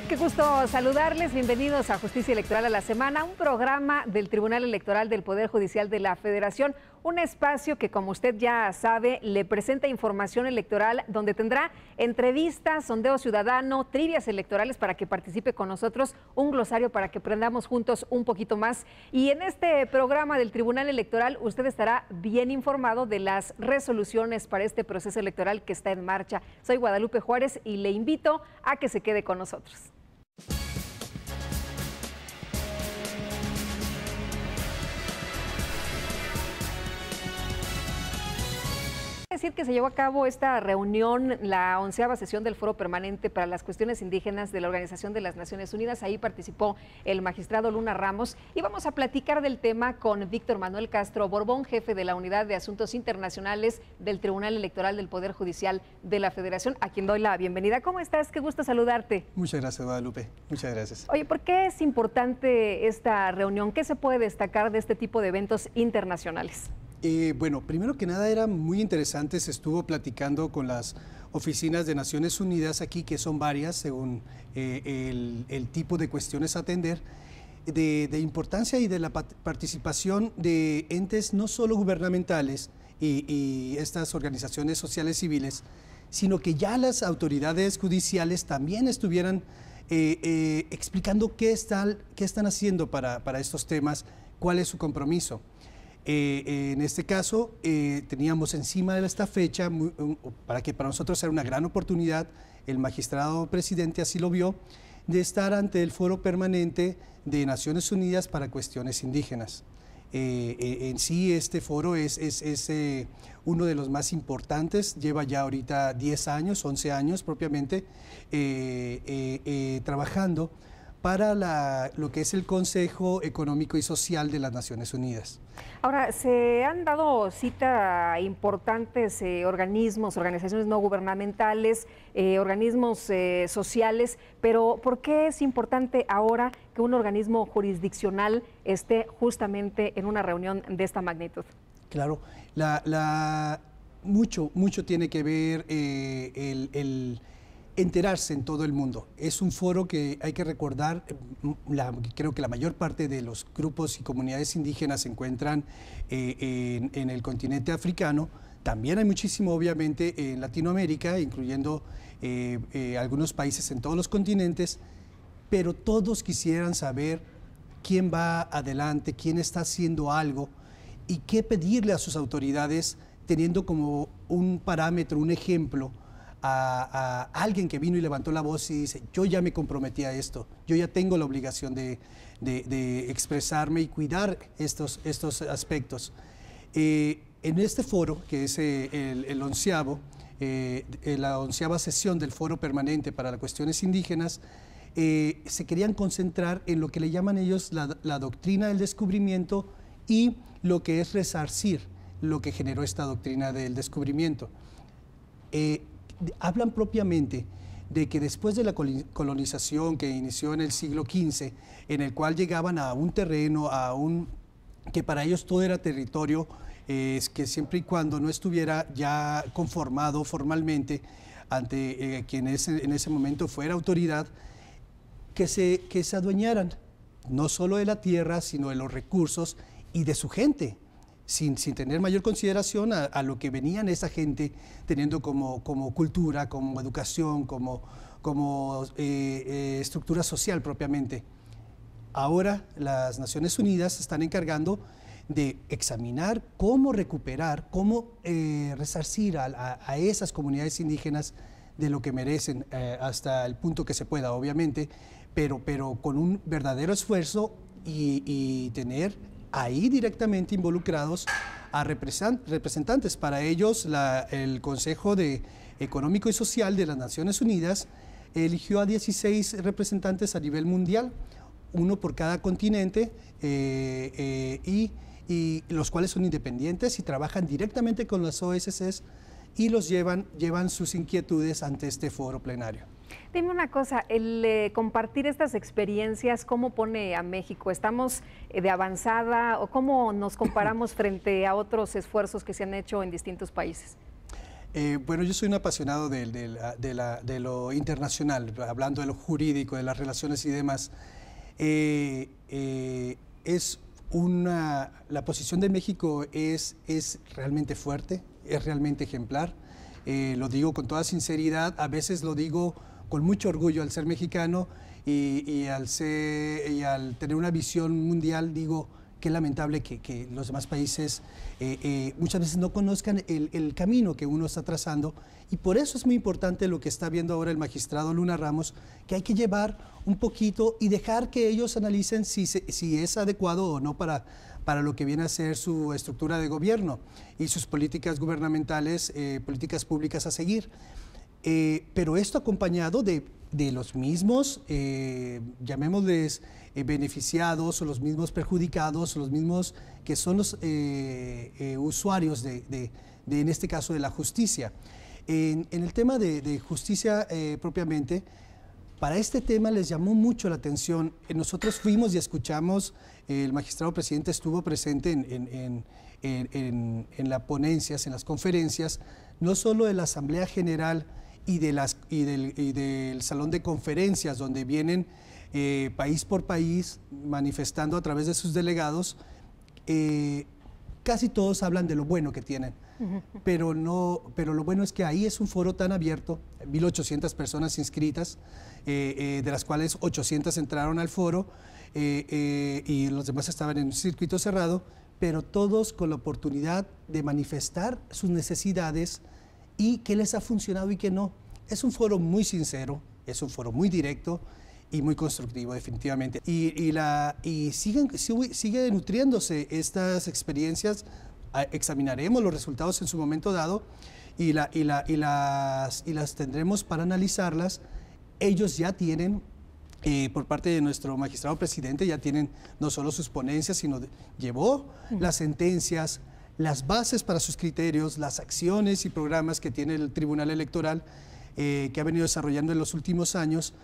Qué gusto saludarles, bienvenidos a Justicia Electoral a la Semana, un programa del Tribunal Electoral del Poder Judicial de la Federación, un espacio que, como usted ya sabe, le presenta información electoral donde tendrá entrevistas, sondeo ciudadano, trivias electorales para que participe con nosotros, un glosario para que aprendamos juntos un poquito más. Y en este programa del Tribunal Electoral usted estará bien informado de las resoluciones para este proceso electoral que está en marcha. Soy Guadalupe Juárez y le invito a que se quede con nosotros. Decir que se llevó a cabo esta reunión, la 11ª sesión del Foro Permanente para las Cuestiones Indígenas de la Organización de las Naciones Unidas. Ahí participó el magistrado Luna Ramos y vamos a platicar del tema con Víctor Manuel Castro Borbón, jefe de la Unidad de Asuntos Internacionales del Tribunal Electoral del Poder Judicial de la Federación, a quien doy la bienvenida. ¿Cómo estás? Qué gusto saludarte. Muchas gracias, Guadalupe. Muchas gracias. Oye, ¿por qué es importante esta reunión? ¿Qué se puede destacar de este tipo de eventos internacionales? Bueno, primero que nada era muy interesante, se estuvo platicando con las oficinas de Naciones Unidas aquí, que son varias según el tipo de cuestiones a atender, de importancia y de la participación de entes no solo gubernamentales y estas organizaciones sociales civiles, sino que ya las autoridades judiciales también estuvieran explicando qué están haciendo para estos temas, cuál es su compromiso. En este caso, teníamos encima de esta fecha, para que para nosotros era una gran oportunidad, el magistrado presidente así lo vio, de estar ante el Foro Permanente de Naciones Unidas para Cuestiones Indígenas. En sí, este foro es uno de los más importantes, lleva ya ahorita 10 años, 11 años propiamente, trabajando para lo que es el Consejo Económico y Social de las Naciones Unidas. Ahora, se han dado cita a importantes organismos, organizaciones no gubernamentales, organismos sociales, pero ¿por qué es importante ahora que un organismo jurisdiccional esté justamente en una reunión de esta magnitud? Claro, mucho tiene que ver el enterarse en todo el mundo. Es un foro que hay que recordar, creo que la mayor parte de los grupos y comunidades indígenas se encuentran en el continente africano. También hay muchísimo, obviamente, en Latinoamérica, incluyendo algunos países en todos los continentes, pero todos quisieran saber quién va adelante, quién está haciendo algo y qué pedirle a sus autoridades, teniendo como un parámetro, un ejemplo, a alguien que vino y levantó la voz y dice: yo ya me comprometí a esto, yo ya tengo la obligación de expresarme y cuidar estos aspectos. En este foro, que es la 11ª sesión del Foro Permanente para las Cuestiones Indígenas, se querían concentrar en lo que le llaman ellos la doctrina del descubrimiento y lo que es resarcir lo que generó esta doctrina del descubrimiento. Hablan propiamente de que después de la colonización que inició en el siglo XV, en el cual llegaban a un terreno, que para ellos todo era territorio, que siempre y cuando no estuviera ya conformado formalmente ante quien en ese momento fuera autoridad, que se adueñaran no solo de la tierra, sino de los recursos y de su gente, sin tener mayor consideración a lo que venían esa gente teniendo como cultura, como educación, como estructura social propiamente. Ahora las Naciones Unidas se están encargando de examinar cómo recuperar, cómo resarcir a esas comunidades indígenas de lo que merecen hasta el punto que se pueda, obviamente, pero con un verdadero esfuerzo y tener ahí directamente involucrados a representantes. Para ellos, el Consejo Económico y Social de las Naciones Unidas eligió a 16 representantes a nivel mundial, uno por cada continente, y los cuales son independientes y trabajan directamente con las OSCEs y los llevan sus inquietudes ante este foro plenario. Dime una cosa, el compartir estas experiencias, ¿cómo pone a México? ¿Estamos de avanzada o cómo nos comparamos frente a otros esfuerzos que se han hecho en distintos países? Bueno, yo soy un apasionado de lo internacional, hablando de lo jurídico, de las relaciones y demás. La posición de México es realmente fuerte, es realmente ejemplar. Lo digo con toda sinceridad, a veces lo digo con mucho orgullo al ser mexicano y al tener una visión mundial, digo, qué lamentable que los demás países muchas veces no conozcan el camino que uno está trazando, y por eso es muy importante lo que está viendo ahora el magistrado Luna Ramos, que hay que llevar un poquito y dejar que ellos analicen si es adecuado o no para lo que viene a ser su estructura de gobierno y sus políticas gubernamentales, políticas públicas a seguir. Pero esto acompañado de los mismos, llamémosles beneficiados, o los mismos perjudicados, o los mismos que son los usuarios en este caso, de la justicia. En el tema de justicia propiamente, para este tema les llamó mucho la atención. Nosotros fuimos y escuchamos, el magistrado presidente estuvo presente en las ponencias, en las conferencias, no solo de la Asamblea General y del Salón de Conferencias, donde vienen país por país manifestando a través de sus delegados. Casi todos hablan de lo bueno que tienen, pero lo bueno es que ahí es un foro tan abierto, 1.800 personas inscritas, de las cuales 800 entraron al foro y los demás estaban en un circuito cerrado, pero todos con la oportunidad de manifestar sus necesidades y qué les ha funcionado y qué no. Es un foro muy sincero, es un foro muy directo y muy constructivo, definitivamente. Y sigue nutriéndose estas experiencias. Examinaremos los resultados en su momento dado y las tendremos para analizarlas. Ellos ya tienen, por parte de nuestro magistrado presidente, ya tienen no solo sus ponencias, sino llevó las sentencias, las bases para sus criterios, las acciones y programas que tiene el Tribunal Electoral, que ha venido desarrollando en los últimos años,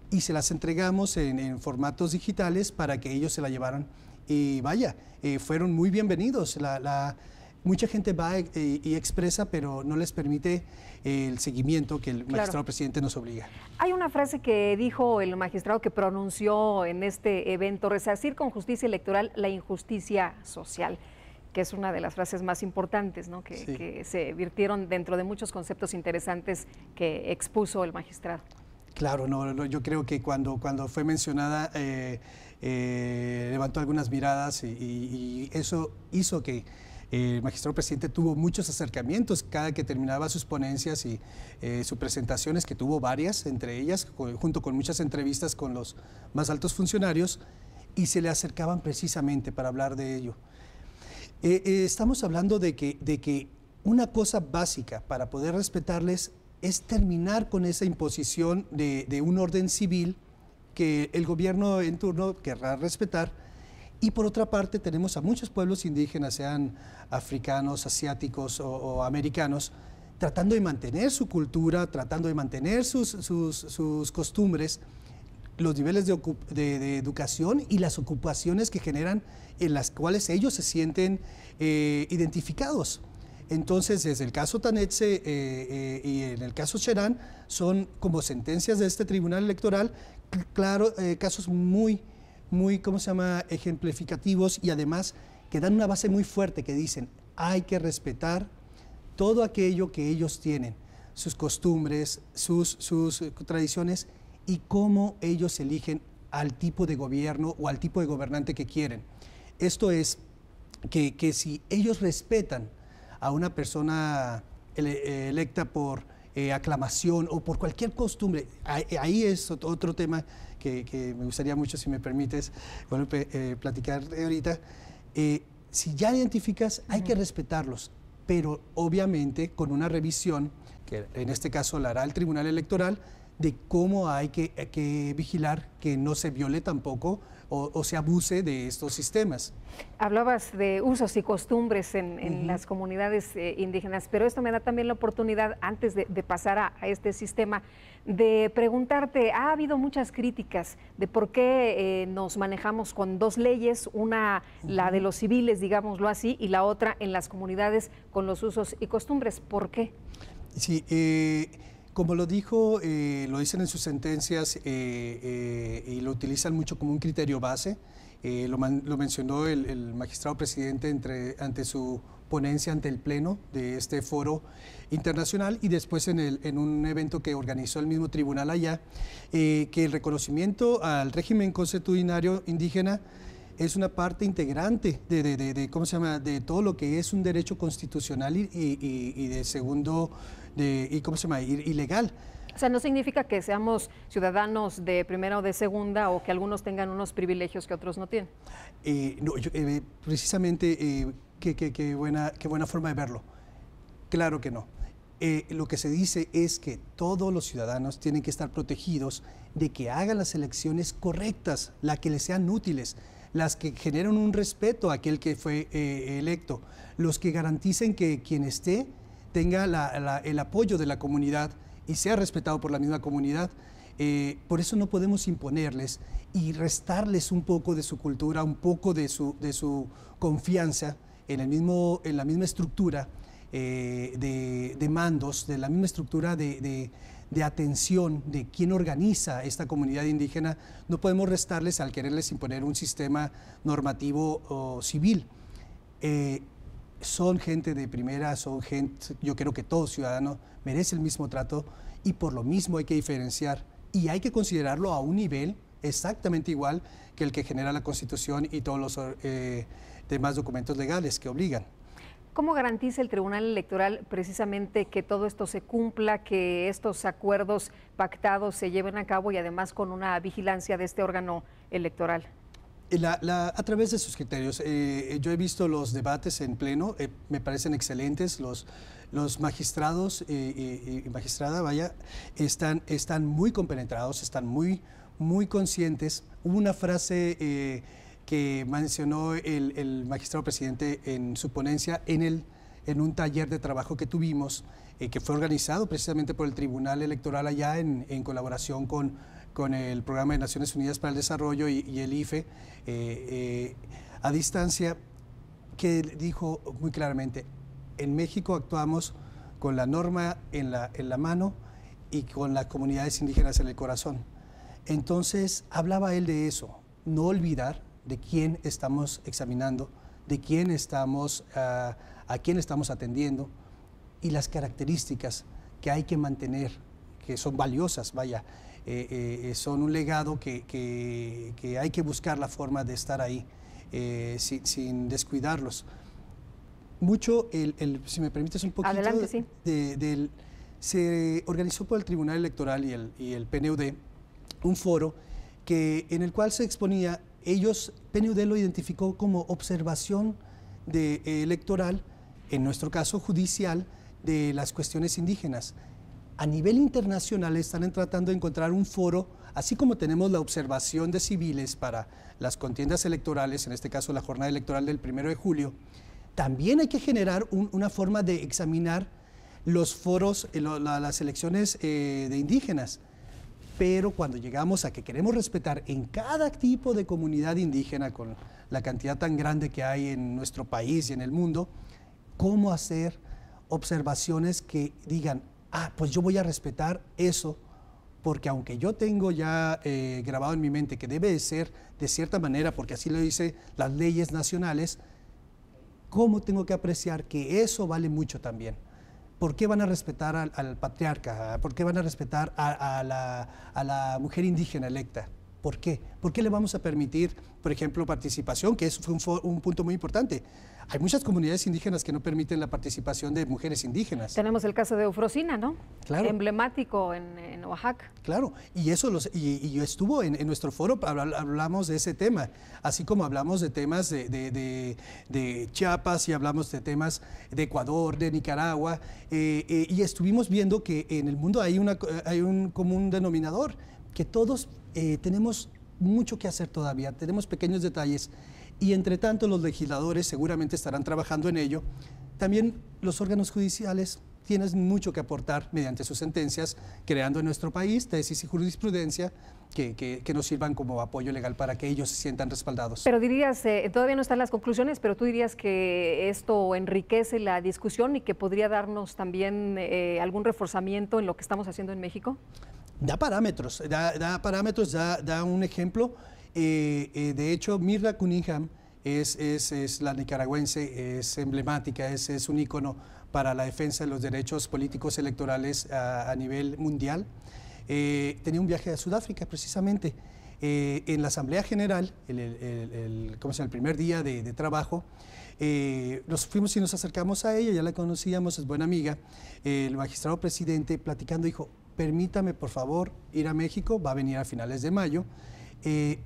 y se las entregamos en formatos digitales para que ellos se la llevaran. Y vaya, fueron muy bienvenidos. Mucha gente va y expresa, pero no les permite el seguimiento que el magistrado presidente nos obliga. Hay una frase que dijo el magistrado, que pronunció en este evento: resarcir con justicia electoral la injusticia social, que es una de las frases más importantes, ¿no? Que se virtieron dentro de muchos conceptos interesantes que expuso el magistrado. Claro, yo creo que cuando fue mencionada levantó algunas miradas y eso hizo que el magistrado presidente tuvo muchos acercamientos cada que terminaba sus ponencias y sus presentaciones, que tuvo varias, entre ellas, junto con muchas entrevistas con los más altos funcionarios, y se le acercaban precisamente para hablar de ello. Estamos hablando de que una cosa básica para poder respetarles es terminar con esa imposición de un orden civil que el gobierno en turno querrá respetar. Y por otra parte tenemos a muchos pueblos indígenas, sean africanos, asiáticos o americanos, tratando de mantener su cultura, tratando de mantener sus costumbres, los niveles de educación y las ocupaciones que generan, en las cuales ellos se sienten identificados. Entonces, desde el caso Tanetse y en el caso Cherán, son como sentencias de este Tribunal Electoral, claro, casos muy, ¿cómo se llama?, ejemplificativos, y además que dan una base muy fuerte, que dicen, hay que respetar todo aquello que ellos tienen, sus costumbres, sus tradiciones, y cómo ellos eligen al tipo de gobierno o al tipo de gobernante que quieren. Esto es que si ellos respetan a una persona electa por aclamación o por cualquier costumbre, ahí es otro tema que me gustaría mucho, si me permites, bueno, platicar ahorita. Si ya identificas, hay que respetarlos, pero obviamente con una revisión, que en este caso la hará el Tribunal Electoral, de cómo hay que vigilar que no se viole tampoco o se abuse de estos sistemas. Hablabas de usos y costumbres en las comunidades indígenas, pero esto me da también la oportunidad, antes de pasar a este sistema, de preguntarte, ha habido muchas críticas de por qué nos manejamos con dos leyes, una la de los civiles, digámoslo así, y la otra en las comunidades con los usos y costumbres. ¿Por qué? Sí, como lo dijo, lo dicen en sus sentencias y lo utilizan mucho como un criterio base. Lo mencionó el magistrado presidente ante su ponencia ante el Pleno de este foro internacional y después en un evento que organizó el mismo tribunal allá, que el reconocimiento al régimen constitucionario indígena es una parte integrante ¿cómo se llama?, de todo lo que es un derecho constitucional y de segundo, ¿cómo se llama?, ilegal. O sea, no significa que seamos ciudadanos de primera o de segunda o que algunos tengan unos privilegios que otros no tienen. No, precisamente, qué buena forma de verlo. Claro que no. Lo que se dice es que todos los ciudadanos tienen que estar protegidos de que hagan las elecciones correctas, las que les sean útiles, las que generen un respeto a aquel que fue electo, los que garanticen que quien esté tenga el apoyo de la comunidad y sea respetado por la misma comunidad. Por eso no podemos imponerles y restarles un poco de su cultura, un poco de su confianza en la misma estructura de mandos, de la misma estructura de atención de quién organiza esta comunidad indígena. No podemos restarles al quererles imponer un sistema normativo o civil. Son gente de primera, yo creo que todo ciudadano merece el mismo trato y por lo mismo hay que diferenciar y hay que considerarlo a un nivel exactamente igual que el que genera la Constitución y todos los demás documentos legales que obligan. ¿Cómo garantiza el Tribunal Electoral precisamente que todo esto se cumpla, que estos acuerdos pactados se lleven a cabo y además con una vigilancia de este órgano electoral? A través de sus criterios. Yo he visto los debates en pleno, me parecen excelentes. Los magistrados y magistrada, están muy compenetrados, están muy conscientes. Hubo una frase que mencionó el magistrado presidente en su ponencia en un taller de trabajo que tuvimos, que fue organizado precisamente por el Tribunal Electoral allá en colaboración con el Programa de Naciones Unidas para el Desarrollo y el IFE a distancia, que dijo muy claramente: en México actuamos con la norma en la mano y con las comunidades indígenas en el corazón. Entonces hablaba él de eso, no olvidar de quién estamos examinando, de quién a quién estamos atendiendo y las características que hay que mantener, que son valiosas, son un legado que hay que buscar la forma de estar ahí sin descuidarlos. Mucho, si me permites un poquito, adelante, sí. Se organizó por el Tribunal Electoral y el PNUD un foro en el cual se exponía, PNUD lo identificó como observación electoral, en nuestro caso judicial, de las cuestiones indígenas. A nivel internacional están tratando de encontrar un foro, así como tenemos la observación de civiles para las contiendas electorales, en este caso la jornada electoral del 1 de julio, también hay que generar una forma de examinar los foros, las elecciones de indígenas. Pero cuando llegamos a que queremos respetar en cada tipo de comunidad indígena, con la cantidad tan grande que hay en nuestro país y en el mundo, ¿cómo hacer observaciones que digan, pues yo voy a respetar eso, porque aunque yo tengo ya grabado en mi mente que debe de ser de cierta manera, porque así lo dicen las leyes nacionales, ¿cómo tengo que apreciar que eso vale mucho también? ¿Por qué van a respetar al patriarca? ¿Por qué van a respetar a la mujer indígena electa? ¿Por qué? ¿Por qué le vamos a permitir, por ejemplo, participación? Que eso fue un punto muy importante. Hay muchas comunidades indígenas que no permiten la participación de mujeres indígenas. Tenemos el caso de Eufrosina, ¿no? Claro. Emblemático en Oaxaca. Claro, y eso y estuvo en nuestro foro, hablamos de ese tema, así como hablamos de temas de Chiapas y hablamos de temas de Ecuador, de Nicaragua, y estuvimos viendo que en el mundo hay un común denominador, que todos tenemos mucho que hacer todavía, tenemos pequeños detalles. Y entre tanto los legisladores seguramente estarán trabajando en ello. También los órganos judiciales tienes mucho que aportar mediante sus sentencias, creando en nuestro país tesis y jurisprudencia que nos sirvan como apoyo legal para que ellos se sientan respaldados. Pero dirías, todavía no están las conclusiones, pero tú dirías que esto enriquece la discusión y que podría darnos también algún reforzamiento en lo que estamos haciendo en México. Da parámetros, da un ejemplo. De hecho, Mirna Cunningham es la nicaragüense, es emblemática, es un ícono para la defensa de los derechos políticos electorales a nivel mundial. Tenía un viaje a Sudáfrica precisamente. En la Asamblea General, el primer día de trabajo, nos fuimos y nos acercamos a ella, ya la conocíamos, es buena amiga. El magistrado presidente platicando dijo, permítame por favor ir a México, va a venir a finales de mayo,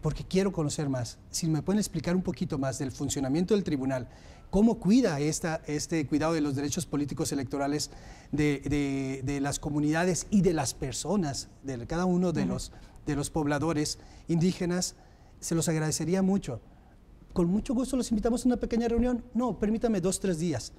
porque quiero conocer más. Si me pueden explicar un poquito más del funcionamiento del tribunal, cómo cuida este cuidado de los derechos políticos electorales de las comunidades y de las personas, de cada uno de los pobladores indígenas, se los agradecería mucho. Con mucho gusto los invitamos a una pequeña reunión. No, permítame 2 o 3 días.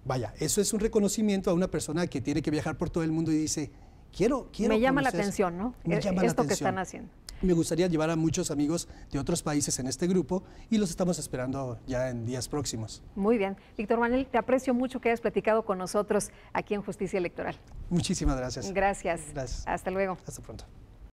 Vaya, eso es un reconocimiento a una persona que tiene que viajar por todo el mundo y dice, quiero me llama la conocer, atención, ¿no? Esto que están haciendo. Me gustaría llevar a muchos amigos de otros países en este grupo y los estamos esperando ya en días próximos. Muy bien. Víctor Manuel, te aprecio mucho que hayas platicado con nosotros aquí en Justicia Electoral. Muchísimas gracias. Gracias. Gracias. Hasta luego. Hasta pronto.